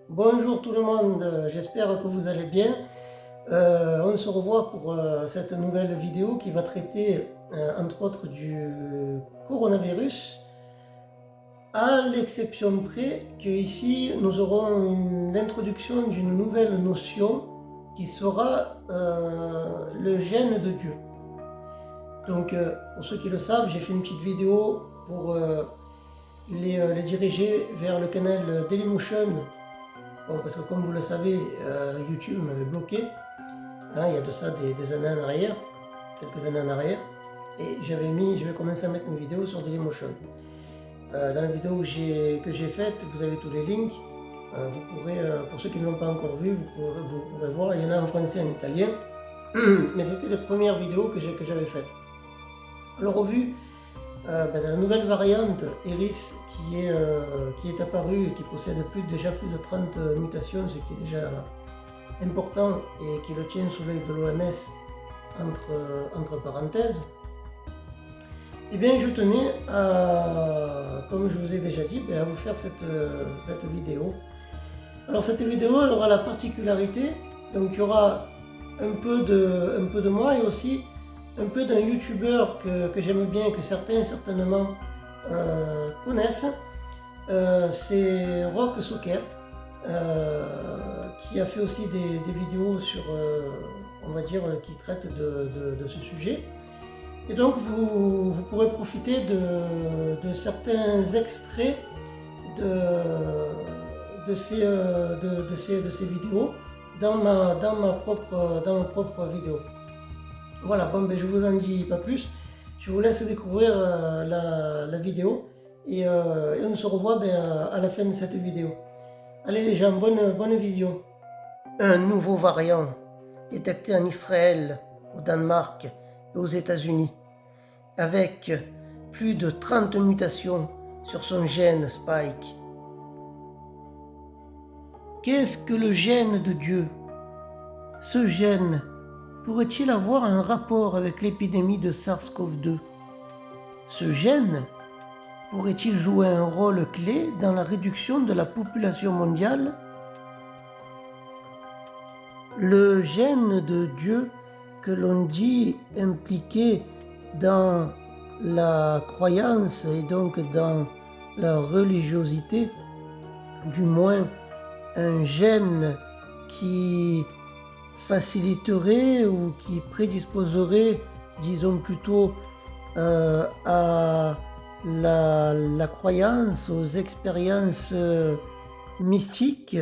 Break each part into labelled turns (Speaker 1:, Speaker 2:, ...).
Speaker 1: Bonjour tout le monde, j'espère que vous allez bien. On se revoit pour cette nouvelle vidéo qui va traiter entre autres du coronavirus, à l'exception près que ici nous aurons l'introduction d'une nouvelle notion qui sera le gène de Dieu. Donc pour ceux qui le savent, j'ai fait une petite vidéo pour les diriger vers le canal Dailymotion. Bon, parce que comme vous le savez, YouTube m'avait bloqué, hein, il y a de ça des années en arrière, quelques années en arrière, et j'avais commencé à mettre mes vidéos sur Dailymotion. Dans la vidéo que j'ai faite, vous avez tous les links, vous pourrez, pour ceux qui ne l'ont pas encore vu, vous pourrez voir, il y en a en français et en italien, mais c'était les premières vidéos que j'avais faites. Alors au vu de la nouvelle variante Eris qui est apparue et qui possède déjà plus de 30 mutations, ce qui est déjà important et qui le tient sous l'œil de l'OMS entre parenthèses, et bien je tenais à, comme je vous ai déjà dit, à vous faire cette vidéo. Alors cette vidéo elle aura la particularité, donc il y aura un peu de moi et aussi un peu d'un youtubeur que j'aime bien et que certains certainement connaissent. C'est Rock Soccer qui a fait aussi des vidéos sur, on va dire, qui traitent de ce sujet. Et donc vous pourrez profiter de certains extraits de ces vidéos dans ma propre vidéo. Voilà, bon, ben, je vous en dis pas plus. Je vous laisse découvrir la vidéo et on se revoit à la fin de cette vidéo. Allez les gens, bonne vision. Un nouveau variant détecté en Israël, au Danemark et aux États-Unis, avec plus de 30 mutations sur son gène Spike. Qu'est-ce que le gène de Dieu? Ce gène pourrait-il avoir un rapport avec l'épidémie de SARS-CoV-2? Ce gène pourrait-il jouer un rôle clé dans la réduction de la population mondiale? Le gène de Dieu que l'on dit impliqué dans la croyance et donc dans la religiosité, du moins un gène qui faciliterait ou qui prédisposerait, disons plutôt, à la croyance, aux expériences mystiques,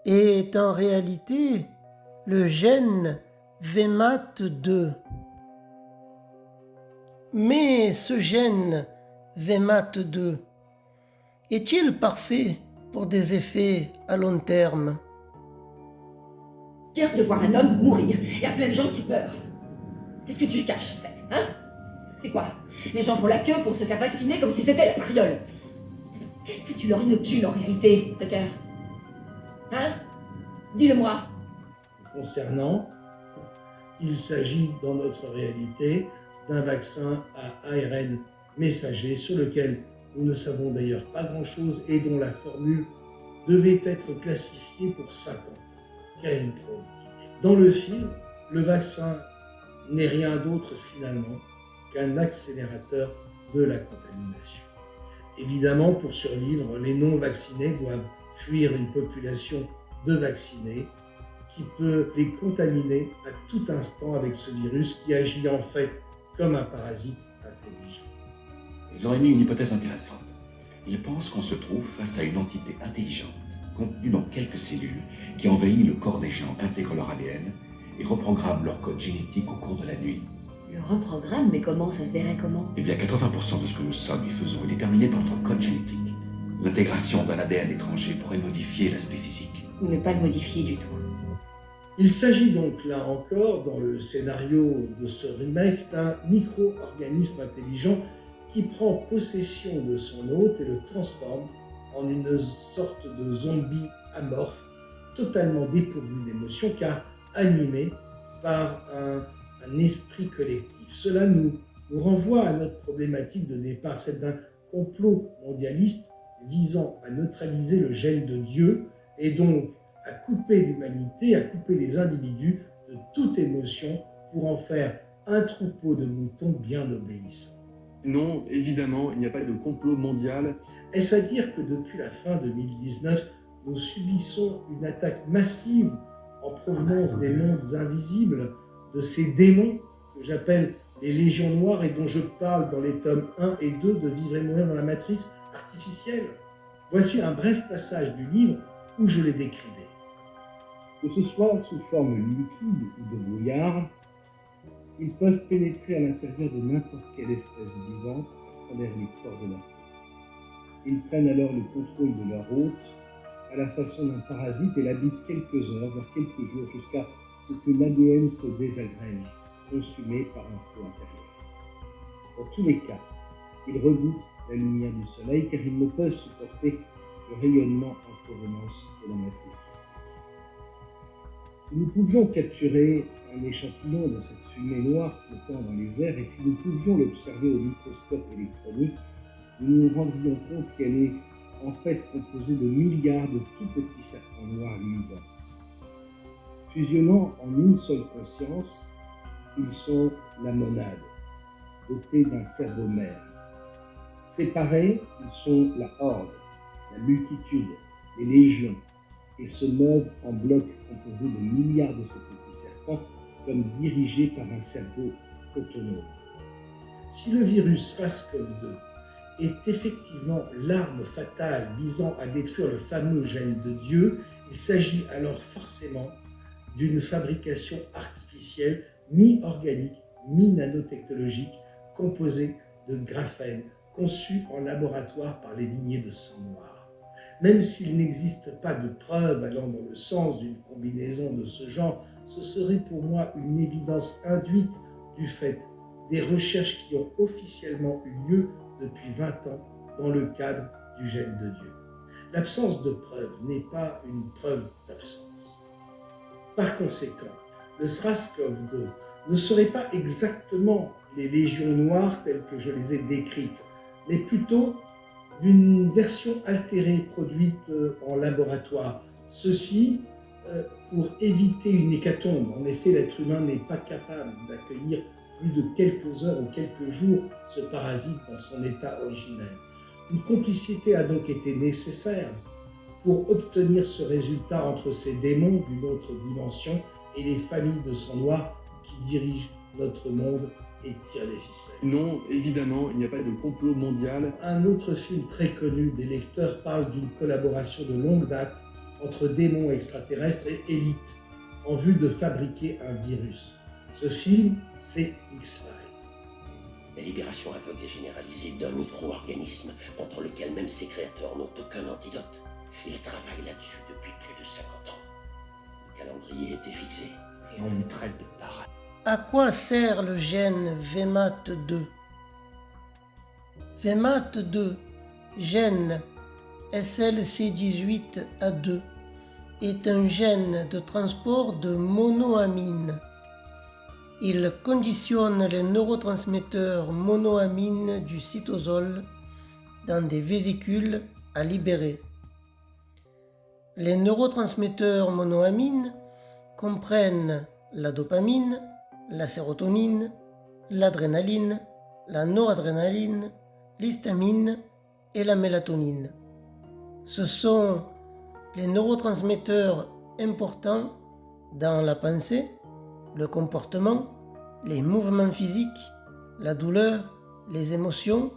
Speaker 1: est en réalité le gène VMAT2. Mais ce gène VMAT2 est-il parfait pour des effets à long terme?
Speaker 2: Viens de voir un homme mourir. Il y a plein de gens qui meurent. Qu'est-ce que tu caches, en fait, hein? C'est quoi? Les gens font la queue pour se faire vacciner comme si c'était la variole. Qu'est-ce que tu leur inocules en réalité, Tucker? Hein? Dis-le-moi.
Speaker 3: Concernant, il s'agit dans notre réalité d'un vaccin à ARN messager sur lequel nous ne savons d'ailleurs pas grand-chose et dont la formule devait être classifiée pour 5 ans. Quelle drôle d'idée. Dans le film, le vaccin n'est rien d'autre finalement qu'un accélérateur de la contamination. Évidemment, pour survivre, les non-vaccinés doivent fuir une population de vaccinés qui peut les contaminer à tout instant avec ce virus qui agit en fait comme un parasite intelligent.
Speaker 4: Ils auraient mis une hypothèse intéressante. Ils pensent qu'on se trouve face à une entité intelligente, contenue dans quelques cellules, qui envahit le corps des gens, intègre leur ADN et reprogramme leur code génétique au cours de la nuit.
Speaker 2: Le reprogramme, mais comment? Ça se verrait comment?
Speaker 4: Eh bien, 80% de ce que nous sommes et faisons est déterminé par notre code génétique. L'intégration d'un ADN étranger pourrait modifier l'aspect physique.
Speaker 2: Ou ne pas le modifier du tout.
Speaker 3: Il s'agit donc là encore, dans le scénario de ce remake, d'un micro-organisme intelligent qui prend possession de son hôte et le transforme en une sorte de zombie amorphe, totalement dépourvu d'émotion car animé par un esprit collectif. Cela nous renvoie à notre problématique de départ, celle d'un complot mondialiste visant à neutraliser le gène de Dieu et donc à couper l'humanité, à couper les individus de toute émotion pour en faire un troupeau de moutons bien obéissants.
Speaker 5: Non, évidemment, il n'y a pas de complot mondial.
Speaker 3: Est-ce à dire que depuis la fin 2019, nous subissons une attaque massive en provenance des mondes invisibles, de ces démons que j'appelle les légions noires et dont je parle dans les tomes 1 et 2 de Vivre et mourir dans la matrice artificielle? Voici un bref passage du livre où je les décrivais. Que ce soit sous forme liquide ou de brouillard, ils peuvent pénétrer à l'intérieur de n'importe quelle espèce vivante à travers les corps de leur peau. Ils prennent alors le contrôle de leur hôte à la façon d'un parasite et l'habitent quelques heures, voire quelques jours, jusqu'à ce que l'ADN se désagrège, consumé par un feu intérieur. Dans tous les cas, ils redoutent la lumière du soleil car ils ne peuvent supporter le rayonnement en provenance de la matrice mystique. Si nous pouvions capturer un échantillon de cette fumée noire flottant dans les airs et si nous pouvions l'observer au microscope électronique, nous nous rendrions compte qu'elle est en fait composée de milliards de tout petits serpents noirs luisants. Fusionnant en une seule conscience, ils sont la monade, dotés d'un cerveau mère. Séparés, ils sont la horde, la multitude, les légions, et se meuvent en blocs composés de milliards de ces petits serpents, comme dirigés par un cerveau autonome. Si le virus SARS-CoV-2 est effectivement l'arme fatale visant à détruire le fameux gène de Dieu, il s'agit alors forcément d'une fabrication artificielle mi-organique, mi-nanotechnologique, composée de graphène, conçue en laboratoire par les lignées de sang noir. Même s'il n'existe pas de preuves allant dans le sens d'une combinaison de ce genre, ce serait pour moi une évidence induite du fait des recherches qui ont officiellement eu lieu depuis 20 ans dans le cadre du gène de Dieu. L'absence de preuve n'est pas une preuve d'absence. Par conséquent, le SARS-CoV-2 ne serait pas exactement les légions noires telles que je les ai décrites, mais plutôt d'une version altérée produite en laboratoire. Ceci pour éviter une hécatombe. En effet, l'être humain n'est pas capable d'accueillir plus de quelques heures ou quelques jours ce parasite dans son état originel. Une complicité a donc été nécessaire pour obtenir ce résultat entre ces démons d'une autre dimension et les familles de sang noir qui dirigent notre monde et tirent les ficelles.
Speaker 5: Non, évidemment, il n'y a pas de complot mondial.
Speaker 3: Un autre film très connu des lecteurs parle d'une collaboration de longue date entre démons extraterrestres et élites en vue de fabriquer un virus. Ce film, c'est X-Files.
Speaker 6: La libération aveugle et généralisée d'un micro-organisme contre lequel même ses créateurs n'ont aucun antidote. Ils travaillent là-dessus depuis plus de 50 ans. Le calendrier était fixé et on me traite de parade.
Speaker 1: À quoi sert le gène VMAT2? VMAT2, gène SLC18A2, est un gène de transport de monoamine. Il conditionne les neurotransmetteurs monoamine du cytosol dans des vésicules à libérer. Les neurotransmetteurs monoamine comprennent la dopamine, la sérotonine, l'adrénaline, la noradrénaline, l'histamine et la mélatonine. Ce sont les neurotransmetteurs importants dans la pensée, le comportement, les mouvements physiques, la douleur, les émotions,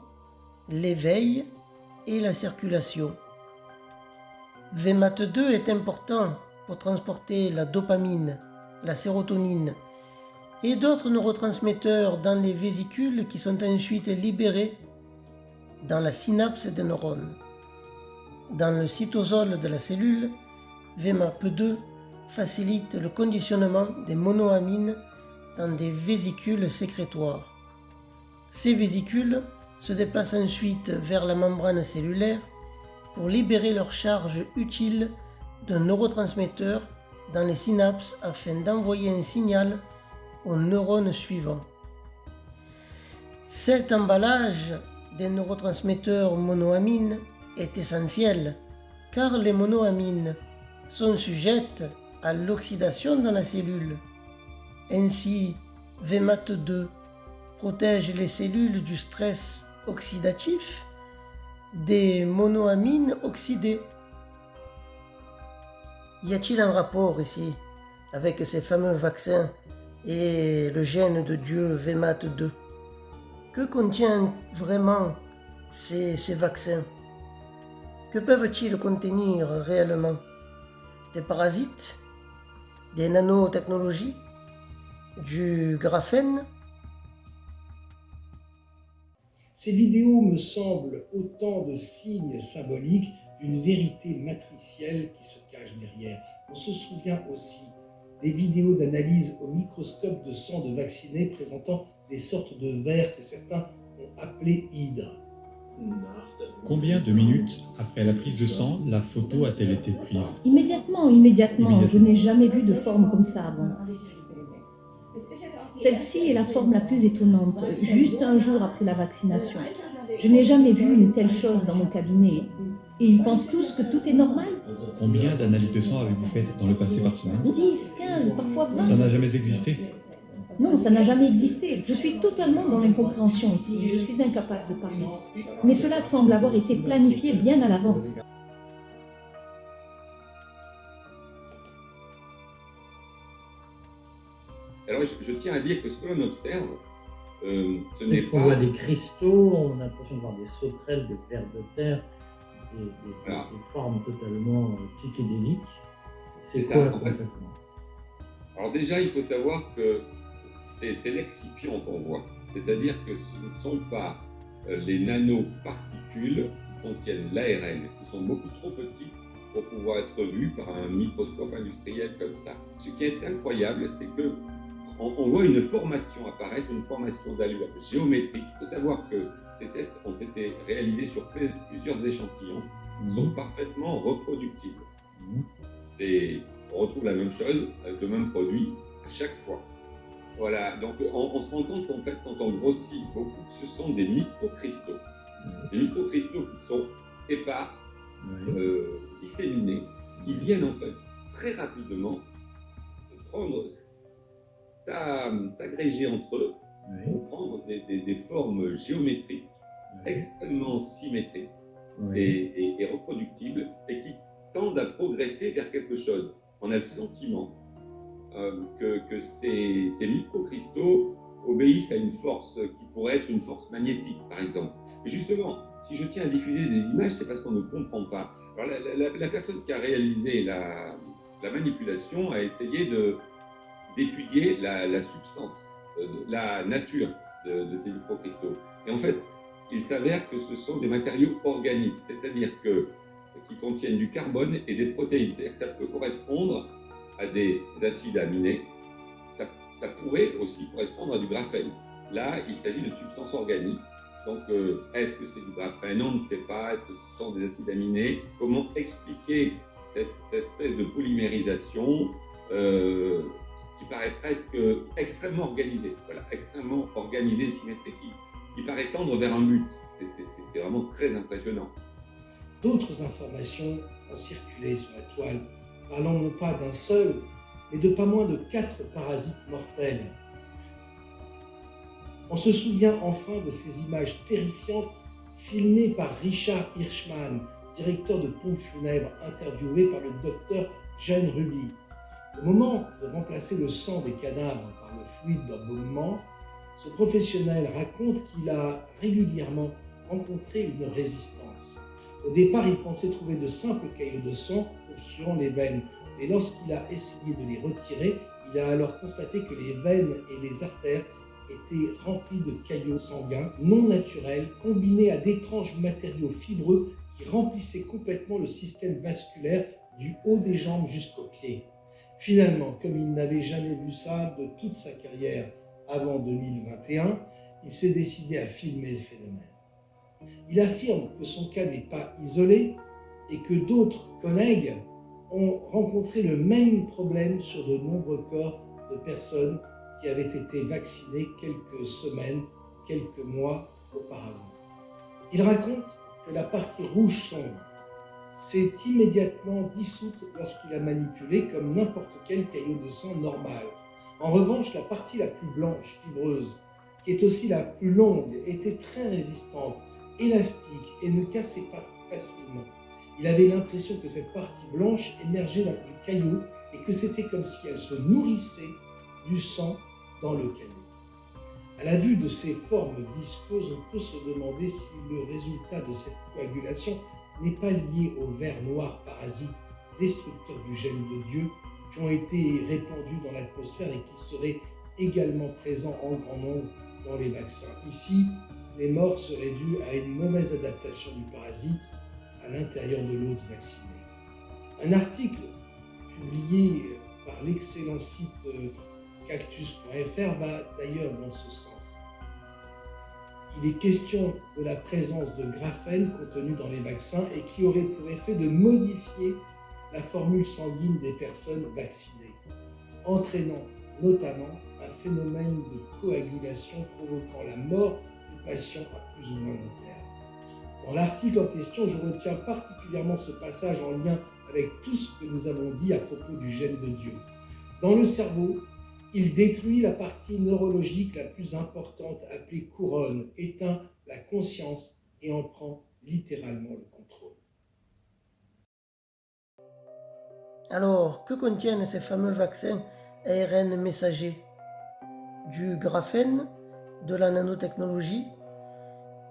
Speaker 1: l'éveil et la circulation. VMAT2 est important pour transporter la dopamine, la sérotonine et d'autres neurotransmetteurs dans les vésicules qui sont ensuite libérés dans la synapse des neurones. Dans le cytosol de la cellule, VMAP2 facilite le conditionnement des monoamines dans des vésicules sécrétoires. Ces vésicules se déplacent ensuite vers la membrane cellulaire pour libérer leur charge utile de neurotransmetteurs dans les synapses afin d'envoyer un signal aux neurones suivants. Cet emballage des neurotransmetteurs monoamines est essentiel car les monoamines sont sujettes à l'oxydation dans la cellule. Ainsi, VMAT2 protège les cellules du stress oxydatif des monoamines oxydées. Y a-t-il un rapport ici avec ces fameux vaccins et le gène de Dieu VMAT2? Que contiennent vraiment ces vaccins? Que peuvent-ils contenir réellement? Des parasites? Des nanotechnologies? Du graphène?
Speaker 3: Ces vidéos me semblent autant de signes symboliques d'une vérité matricielle qui se cache derrière. On se souvient aussi des vidéos d'analyse au microscope de sang de vaccinés présentant des sortes de vers que certains ont appelés hydres.
Speaker 7: Combien de minutes après la prise de sang, la photo a-t-elle été prise?
Speaker 8: Immédiatement. Je n'ai jamais vu de forme comme ça avant. Celle-ci est la forme la plus étonnante, juste un jour après la vaccination. Je n'ai jamais vu une telle chose dans mon cabinet. Et ils pensent tous que tout est normal.
Speaker 7: Combien d'analyses de sang avez-vous faites dans le passé par semaine?
Speaker 8: 10, 15, parfois 20.
Speaker 7: Ça n'a jamais existé?
Speaker 8: Non, ça n'a jamais existé. Je suis totalement dans l'incompréhension ici. Je suis incapable de parler. Mais cela semble avoir été planifié bien à l'avance.
Speaker 9: Alors, je tiens à dire que ce que l'on observe, ce n'est
Speaker 10: On
Speaker 9: pas...
Speaker 10: voit des cristaux, on a l'impression de voir des sauterelles, des vers de terre, des formes totalement psychédéliques. C'est
Speaker 9: C'est
Speaker 10: quoi
Speaker 9: ça, en fait.
Speaker 10: concrètement?
Speaker 9: Alors déjà, il faut savoir que c'est l'excipient qu'on voit. C'est-à-dire que ce ne sont pas les nanoparticules qui contiennent l'ARN, qui sont beaucoup trop petites pour pouvoir être vues par un microscope industriel comme ça. Ce qui est incroyable, c'est que on voit une formation apparaître, une formation d'allure géométrique. Il faut savoir que ces tests ont été réalisés sur plusieurs échantillons qui sont parfaitement reproductibles. Et on retrouve la même chose avec le même produit à chaque fois. Voilà, donc on se rend compte qu'en fait, quand on grossit beaucoup, ce sont des microcristaux. Des microcristaux qui sont épars, disséminés, qui viennent en fait très rapidement s'agréger entre eux pour prendre des formes géométriques extrêmement symétriques et reproductibles et qui tendent à progresser vers quelque chose. On a le sentiment que ces microcristaux obéissent à une force qui pourrait être une force magnétique, par exemple. Mais justement, si je tiens à diffuser des images, c'est parce qu'on ne comprend pas. Alors, la personne qui a réalisé la manipulation a essayé d'étudier la substance, la nature de ces microcristaux. Et en fait, il s'avère que ce sont des matériaux organiques, c'est-à-dire qui contiennent du carbone et des protéines. C'est-à-dire que ça peut correspondre à des acides aminés. Ça pourrait aussi correspondre à du graphène. Là, il s'agit de substances organiques. Donc, est-ce que c'est du graphène? On ne sait pas. Est-ce que ce sont des acides aminés? Comment expliquer cette espèce de polymérisation qui paraît presque extrêmement organisée? Voilà, extrêmement organisée, symétrique, qui paraît tendre vers un but. C'est vraiment très impressionnant.
Speaker 3: D'autres informations ont circulé sur la toile, parlant non pas d'un seul, mais de pas moins de 4 parasites mortels. On se souvient enfin de ces images terrifiantes filmées par Richard Hirschman, directeur de pompes funèbres, interviewé par le docteur Jeanne Ruby. Au moment de remplacer le sang des cadavres par le fluide d'embaumement, ce professionnel raconte qu'il a régulièrement rencontré une résistance. Au départ, il pensait trouver de simples caillots de sang obstruant les veines, mais lorsqu'il a essayé de les retirer, il a alors constaté que les veines et les artères étaient remplies de caillots sanguins non naturels, combinés à d'étranges matériaux fibreux qui remplissaient complètement le système vasculaire du haut des jambes jusqu'aux pieds. Finalement, comme il n'avait jamais vu ça de toute sa carrière avant 2021, il s'est décidé à filmer le phénomène. Il affirme que son cas n'est pas isolé et que d'autres collègues ont rencontré le même problème sur de nombreux corps de personnes qui avaient été vaccinées quelques semaines, quelques mois auparavant. Il raconte que la partie rouge sombre, s'est immédiatement dissoute lorsqu'il a manipulé comme n'importe quel caillot de sang normal. En revanche, la partie la plus blanche, fibreuse, qui est aussi la plus longue, était très résistante, élastique et ne cassait pas facilement. Il avait l'impression que cette partie blanche émergeait du caillot et que c'était comme si elle se nourrissait du sang dans le caillot. À la vue de ces formes visqueuses, on peut se demander si le résultat de cette coagulation n'est pas lié aux vers noirs parasites destructeurs du gène de Dieu qui ont été répandus dans l'atmosphère et qui seraient également présents en grand nombre dans les vaccins. Ici, les morts seraient dues à une mauvaise adaptation du parasite à l'intérieur de l'hôte vacciné. Un article publié par l'excellent site cactus.fr va d'ailleurs dans ce sens. Il est question de la présence de graphène contenu dans les vaccins et qui aurait pour effet de modifier la formule sanguine des personnes vaccinées, entraînant notamment un phénomène de coagulation provoquant la mort du patient à plus ou moins long terme. Dans l'article en question, je retiens particulièrement ce passage en lien avec tout ce que nous avons dit à propos du gène de Dieu. Dans le cerveau, il détruit la partie neurologique la plus importante appelée couronne, éteint la conscience et en prend littéralement le contrôle.
Speaker 1: Alors, que contiennent ces fameux vaccins ARN messagers? Du graphène, de la nanotechnologie,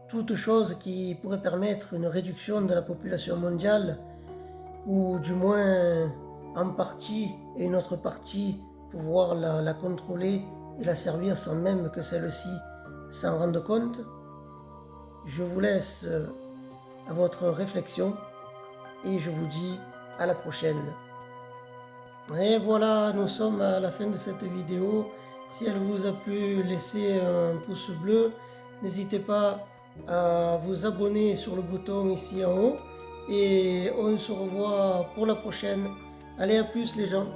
Speaker 1: toute chose qui pourrait permettre une réduction de la population mondiale, ou du moins en partie et une autre partie pouvoir la contrôler et la servir sans même que celle-ci s'en rende compte. Je vous laisse à votre réflexion et je vous dis à la prochaine. Et voilà, nous sommes à la fin de cette vidéo. Si elle vous a plu, laissez un pouce bleu. N'hésitez pas à vous abonner sur le bouton ici en haut. Et on se revoit pour la prochaine. Allez, à plus les gens.